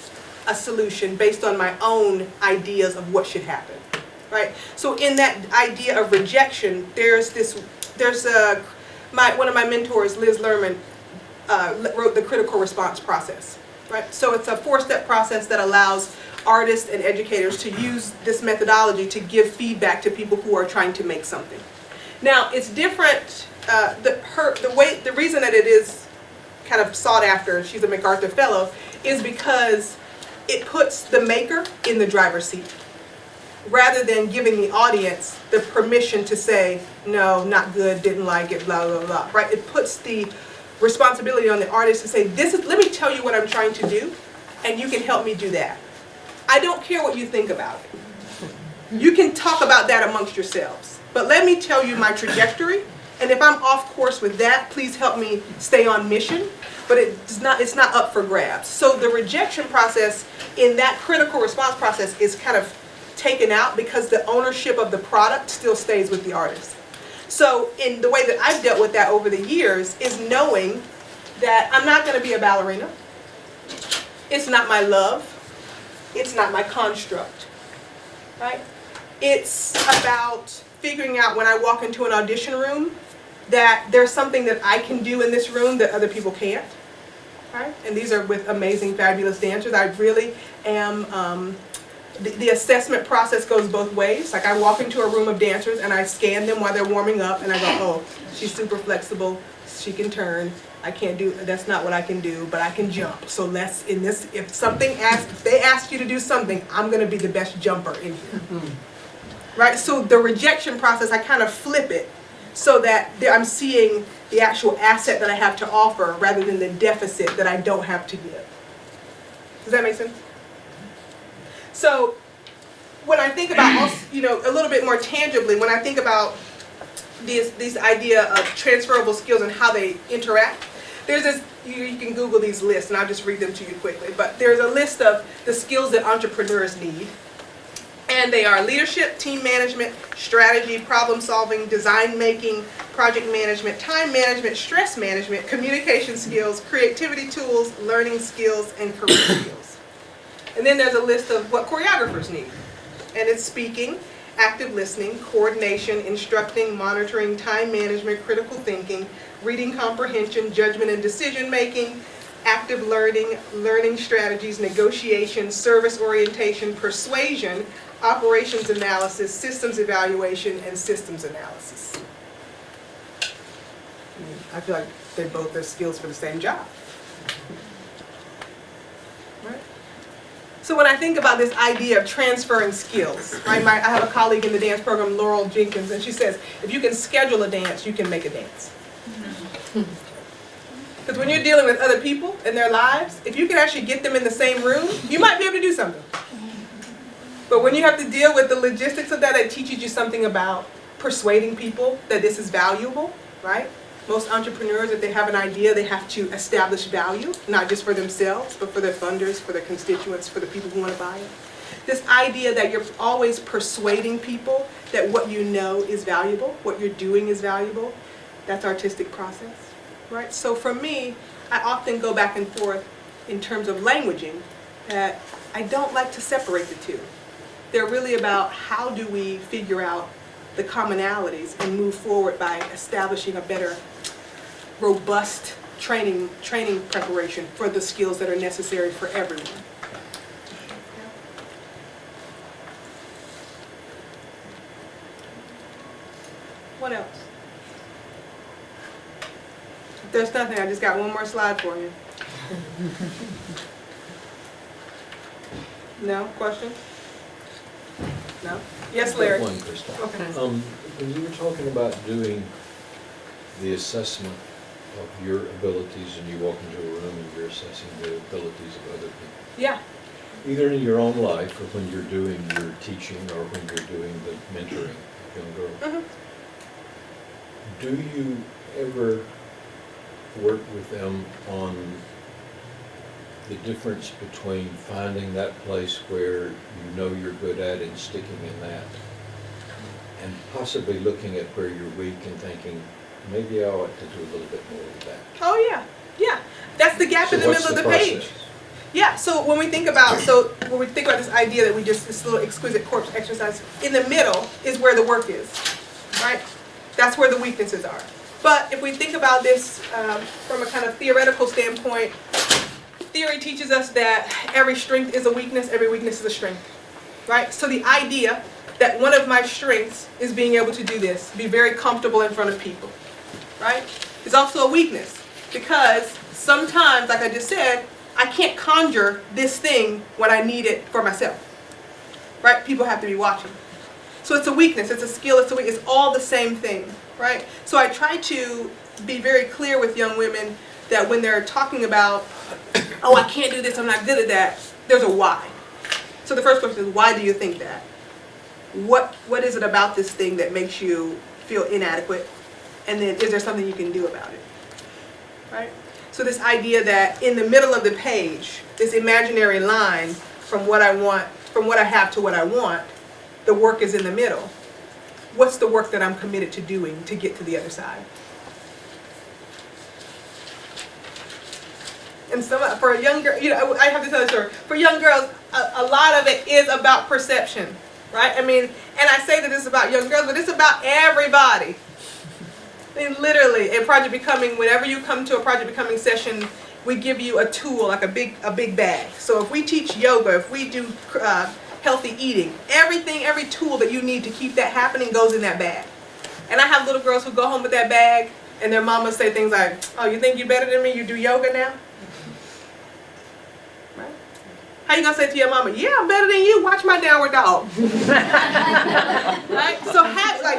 a solution based on my own ideas of what should happen, right? So in that idea of rejection, one of my mentors, Liz Lerman, wrote the critical response process, right? So it's a 4-step process that allows artists and educators to use this methodology to give feedback to people who are trying to make something. Now it's different. The reason that it is kind of sought after, she's a MacArthur Fellow, is because it puts the maker in the driver's seat, rather than giving the audience the permission to say, no, not good, didn't like it, blah, blah, blah, right? It puts the responsibility on the artist to say, let me tell you what I'm trying to do, and you can help me do that. I don't care what you think about it. You can talk about that amongst yourselves, but let me tell you my trajectory, and if I'm off course with that, please help me stay on mission. But it's not up for grabs. So the rejection process in that critical response process is kind of taken out because the ownership of the product still stays with the artist. So in the way that I've dealt with that over the years is knowing that I'm not going to be a ballerina. It's not my love. It's not my construct, right? It's about figuring out when I walk into an audition room that there's something that I can do in this room that other people can't, right? And these are with amazing, fabulous dancers. I really am, the assessment process goes both ways. Like I walk into a room of dancers and I scan them while they're warming up and I go, oh, she's super flexible, she can turn. I can't do, that's not what I can do, but I can jump. So let's, if they ask you to do something, I'm gonna be the best jumper in here. right? So the rejection process, I kind of flip it so that I'm seeing the actual asset that I have to offer rather than the deficit that I don't have to give. Does that make sense? So when I think about, also, you know, a little bit more tangibly, when I think about this idea of transferable skills and how they interact, there's this, you can Google these lists and I'll just read them to you quickly, but there's a list of the skills that entrepreneurs need. And they are leadership, team management, strategy, problem solving, design making, project management, time management, stress management, communication skills, creativity tools, learning skills, and career skills. And then there's a list of what choreographers need. And it's speaking, active listening, coordination, instructing, monitoring, time management, critical thinking, reading comprehension, judgment and decision making, active learning, learning strategies, negotiation, service orientation, persuasion, operations analysis, systems evaluation, and systems analysis. I feel like they both have skills for the same job. Right? So when I think about this idea of transferring skills, right, I have a colleague in the dance program, Laurel Jenkins, and she says, if you can schedule a dance, you can make a dance. Because when you're dealing with other people and their lives, if you can actually get them in the same room, you might be able to do something. But when you have to deal with the logistics of that, it teaches you something about persuading people that this is valuable, right? Most entrepreneurs, if they have an idea, they have to establish value, not just for themselves, but for their funders, for their constituents, for the people who want to buy it. This idea that you're always persuading people that what you know is valuable, what you're doing is valuable, that's artistic process, right? So for me, I often go back and forth in terms of languaging that I don't like to separate the two. They're really about how do we figure out the commonalities and move forward by establishing a better, robust training preparation for the skills that are necessary for everyone. What else? If there's nothing, I just got one more slide for you. No? Question? No? Yes, Larry? One, Christal. Okay. When you were talking about doing the assessment of your abilities and you walk into a room and you're assessing the abilities of other people, Yeah. either in your own life or when you're doing your teaching or when you're doing the mentoring of young girls, do you ever work with them on the difference between finding that place where you know you're good at and sticking in that, and possibly looking at where you're weak and thinking, maybe I ought to do a little bit more of that? Oh yeah, yeah. That's the gap in the middle of the page. Process? Yeah. So when we think about this idea that this little exquisite corpse exercise, in the middle is where the work is, right? That's where the weaknesses are. But if we think about this from a kind of theoretical standpoint, theory teaches us that every strength is a weakness, every weakness is a strength, right? So the idea that one of my strengths is being able to do this, be very comfortable in front of people, right? Is also a weakness because sometimes, like I just said, I can't conjure this thing when I need it for myself, right? People have to be watching. So it's a weakness, it's a skill, it's all the same thing, right? So I try to be very clear with young women that when they're talking about, oh, I can't do this, I'm not good at that, there's a why. So the first question is, why do you think that? What is it about this thing that makes you feel inadequate? And then is there something you can do about it? Right? So this idea that in the middle of the page, this imaginary line from what I want, from what I have to what I want, the work is in the middle. What's the work that I'm committed to doing to get to the other side? And for a young girl, I have to tell a story. For young girls, a lot of it is about perception, right? I mean, and I say that it's about young girls, but it's about everybody. I mean, literally, in Project Becoming, whenever you come to a Project Becoming session, we give you a tool, like a big bag. So if we teach yoga, if we do healthy eating, every tool that you need to keep that happening goes in that bag. And I have little girls who go home with that bag, and their mamas say things like, oh, you think you're better than me? You do yoga now? Right? How you gonna say to your mama, yeah, I'm better than you, watch my downward dog? Right? So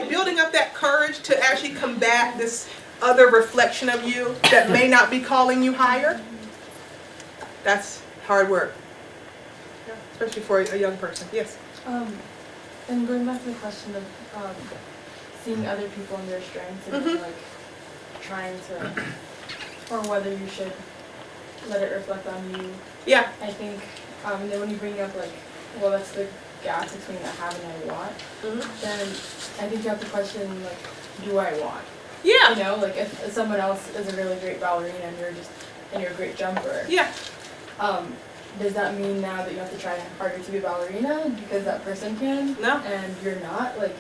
building up that courage to actually combat this other reflection of you that may not be calling you higher, that's hard work. Yeah, especially for a young person. Yes? And going back to the question of seeing other people and their strengths and then, like trying to, or whether you should let it reflect on you. Yeah. I think, and then when you bring up like, well, that's the gap between I have and I want, then I think you have to question like, do I want? Yeah. You know, like if someone else is a really great ballerina and you're a great jumper. Yeah. Does that mean now that you have to try harder to be a ballerina because that person can? No. And you're not? Like,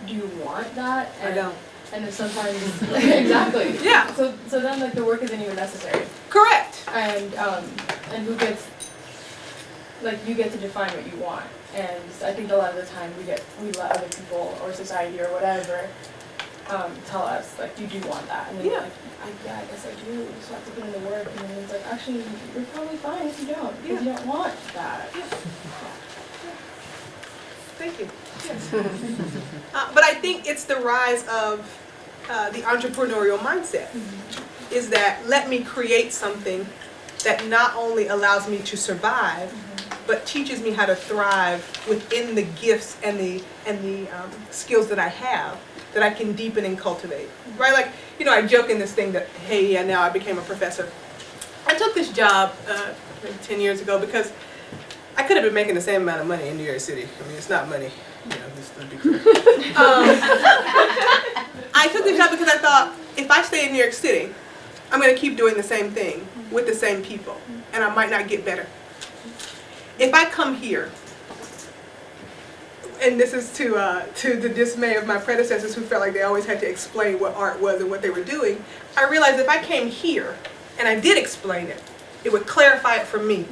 do you want that? And, I don't. And if sometimes, exactly. Yeah. So then like the work isn't even necessary. Correct. And who gets, like you get to define what you want. And I think a lot of the time we let other people or society or whatever tell us like you do want that. And then you're like, I guess I do. You just have to put in the work. And then it's like, actually, you're probably fine if you don't, because you don't want that. Yeah. Thank you. Yes. But I think it's the rise of the entrepreneurial mindset. Is that let me create something that not only allows me to survive, but teaches me how to thrive within the gifts and the skills that I have, that I can deepen and cultivate. Right? Like, you know, I joke in this thing that, hey, yeah, now I became a professor. I took this job maybe 10 years ago because I could have been making the same amount of money in New York City. I mean, it's not money, you know, just to be clear. I took this job because I thought, if I stay in New York City, I'm going to keep doing the same thing with the same people, and I might not get better. If I come here, and this is to the dismay of my predecessors who felt like they always had to explain what art was and what they were doing, I realized if I came here and I did explain it, it would clarify it for me,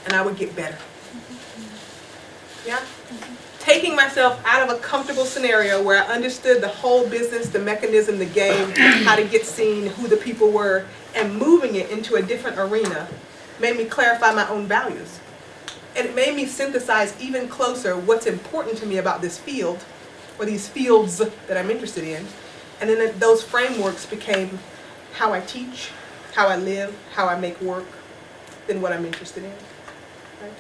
and I would get better. Yeah? Taking myself out of a comfortable scenario where I understood the whole business, the mechanism, the game, how to get seen, who the people were, and moving it into a different arena made me clarify my own values. And it made me synthesize even closer what's important to me about this field, or these fields that I'm interested in. And then those frameworks became how I teach, how I live, how I make work, than what I'm interested in. Right?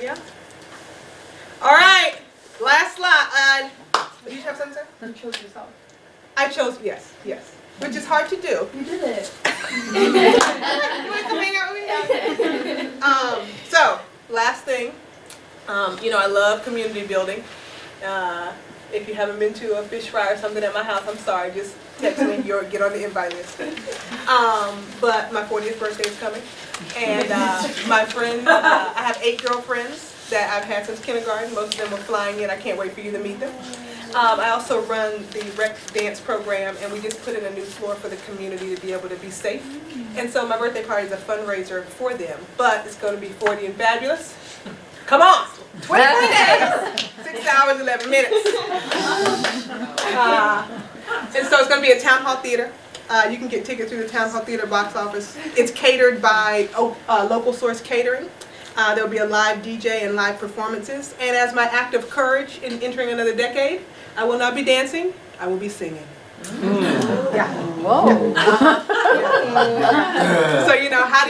Yeah? All right, last slide. Did you have something to say? You chose yourself. I chose, yes. Which is hard to do. You did it. You want to come hang out with me? So, last thing. You know, I love community building. If you haven't been to a fish fry or something at my house, I'm sorry. Just text me. Get on the invite list. But my 40th birthday is coming. And my friends, I have 8 girlfriends that I've had since kindergarten. Most of them are flying in. I can't wait for you to meet them. I also run the rec dance program, and we just put in a new floor for the community to be able to be safe. And so my birthday party is a fundraiser for them, but it's going to be 40 and fabulous. Come on! 23 days! 6 hours, 11 minutes. And so it's going to be at Town Hall Theater. You can get tickets through the Town Hall Theater box office. It's catered by Local Source Catering. There'll be a live DJ and live performances. And as my act of courage in entering another decade, I will not be dancing, I will be singing. Yeah. Whoa. So, you know, how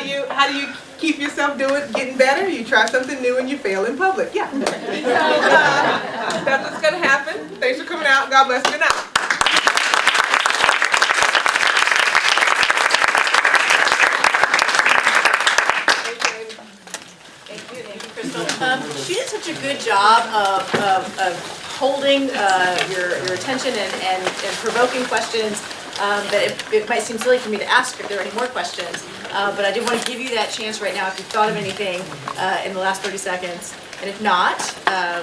do you keep yourself getting better? You try something new and you fail in public. Yeah. So, that's what's going to happen. Thanks for coming out. God bless you. Good night. She did such a good job of holding your attention and provoking questions that it might seem silly for me to ask if there are any more questions. But I did want to give you that chance right now if you've thought of anything in the last 30 seconds. And if not,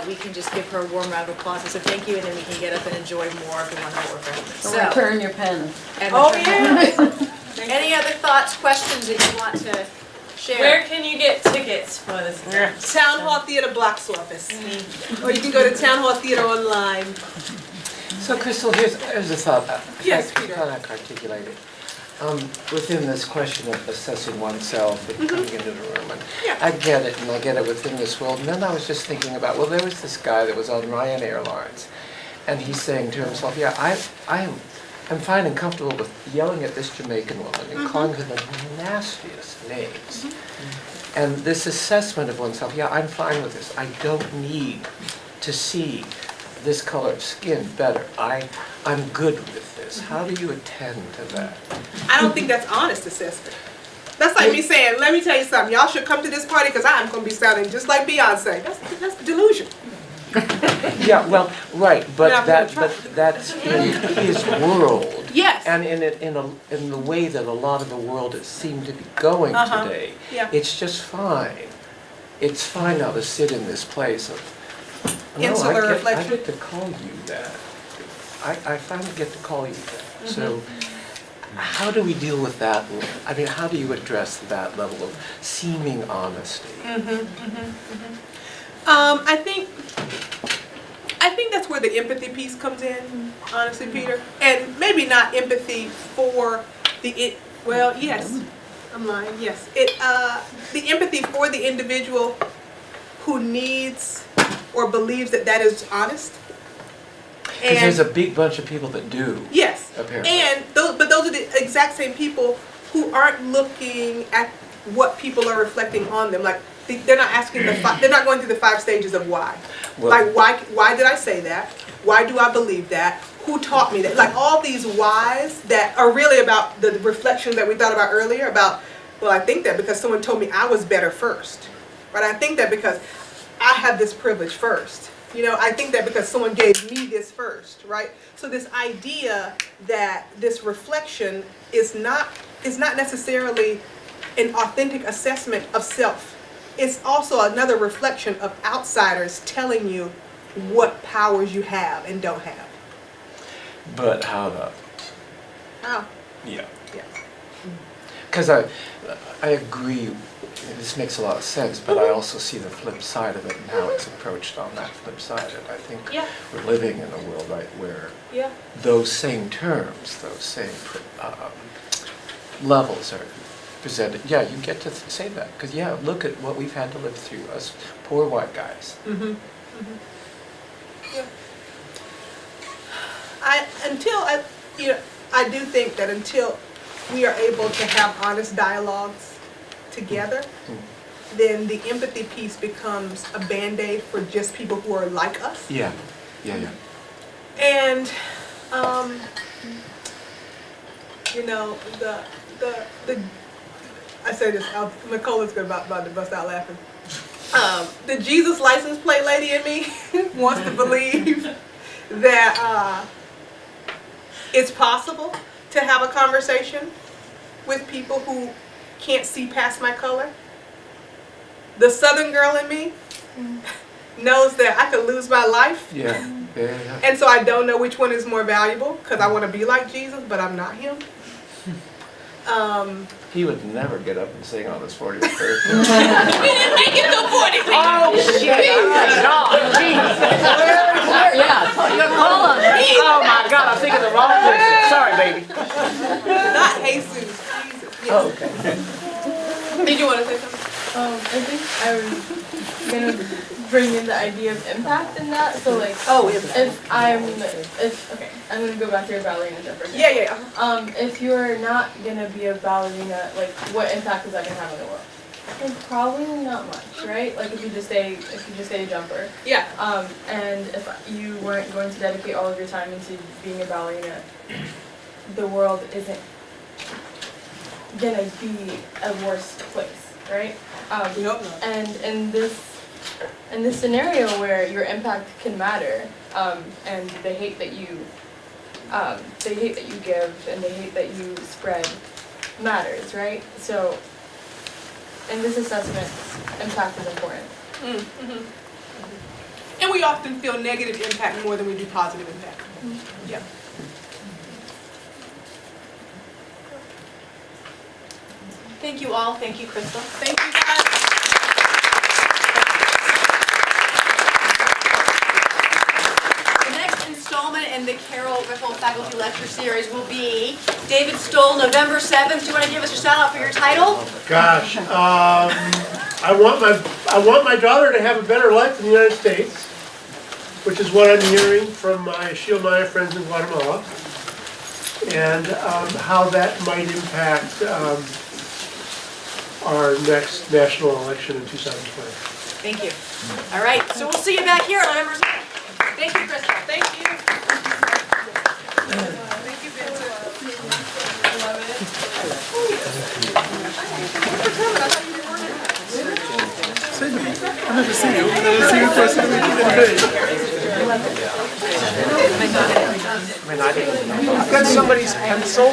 we can just give her a warm round of applause. So thank you, and then we can get up and enjoy more of the wonderful refreshments. So return your pen. Any other thoughts, questions that you want to share? Where can you get tickets for this event? Town Hall Theater box office. Or you can go to Town Hall Theater online. So, Christal, here's a thought. Yes, I Peter. can't articulate it. Within this question of assessing oneself and coming into the room, and Yeah. I get it, and I get it within this world. And then I was just thinking about, well, there was this guy that was on Ryan Airlines, and he's saying to himself, yeah, I'm fine and comfortable with yelling at this Jamaican woman and calling her the nastiest names. And this assessment of oneself, yeah, I'm fine with this. I don't need to see this color of skin better. I'm good with this. How do you attend to that? I don't think that's honest assessment. That's like me saying, let me tell you something, y'all should come to this party because I'm going to be sounding just like Beyonce. That's delusion. Yeah, well, right, Yeah, but I'm that's in his world. Yes. And in the way that a lot of the world has seemed to be going today, Yeah. it's just fine. It's fine now to sit in this place of, no, Insular I reflection. get to call you that. I finally get to call you that. So how do we deal with that? I mean, how do you address that level of seeming honesty? I think that's where the empathy piece comes in, honestly, Peter. And maybe not empathy for well, yes, I'm lying, yes. The empathy for the individual who needs or believes that that is honest. Because there's a big bunch of people that do. Yes. Apparently. But those are the exact same people who aren't looking at what people are reflecting on them. Like they're not asking they're not going through the 5 stages of why. Well, Like why did I say that? Why do I believe that? Who taught me that? Like all these whys that are really about the reflections that we thought about earlier about, well, I think that because someone told me I was better first. Right? I think that because I have this privilege first. You know, I think that because someone gave me this first, right? So this idea that this reflection is not necessarily an authentic assessment of self. It's also another reflection of outsiders telling you what powers you have and don't have. But how though? How? Yeah. Yeah. Because I agree, this makes a lot of sense, but I also see the flip side of it and how it's approached on that flip side. And I think we're living in a world, right, where those same terms, those same levels are presented. Yeah, you get to say that, because yeah, look at what we've had to live through, us poor white guys. Yeah. I do think that until we are able to have honest dialogues together, then the empathy piece becomes a Band-Aid for just people who are like us. Yeah. And I say this, Nicola's about to bust out laughing. The Jesus license plate lady in me wants to believe that it's possible to have a conversation with people who can't see past my color. The Southern girl in me knows that I could lose my life. Yeah. And so I don't know which one is more valuable because I want to be like Jesus, but I'm not him. He would never get up and sing on his 40th birthday. We didn't make it to 40 people. Oh, shit. Oh my God, I'm thinking the wrong person. Sorry, baby. Not Jesus. Jesus. Yes. Oh, okay. Did you want to say something? I think I was gonna bring in the idea of impact in that. So like, I'm gonna go back to your ballerina jump for a second. Yeah. If you're not gonna be a ballerina, like, what impact is that gonna have on the world? Like, probably not much, right? Like, if you just stay a jumper. Yeah. And if you weren't going to dedicate all of your time into being a ballerina, the world isn't gonna be a worse place, right? And in this scenario where your impact can matter, and the hate that you give and the hate that you spread matters, right? So in this assessment, impact is important. And we often feel negative impact more than we do positive impact. Yeah. Thank you all. Thank you, Christal. Thank you guys. The next installment in in the Carol Riffle Faculty Lecture Series will be David Stoll, November 7th. Do you want to give us your shout out for your title? Gosh, I want my daughter to have a better life in the United States, which is what I'm hearing from my Shield Maya friends in Guatemala, and how that might impact our next national election in 2020. Thank you. All right, so we'll see you back here on November 7th. Thank you, Christal. Thank you. Thank you, Vincent. I love it. I mean, I've got somebody's pencil.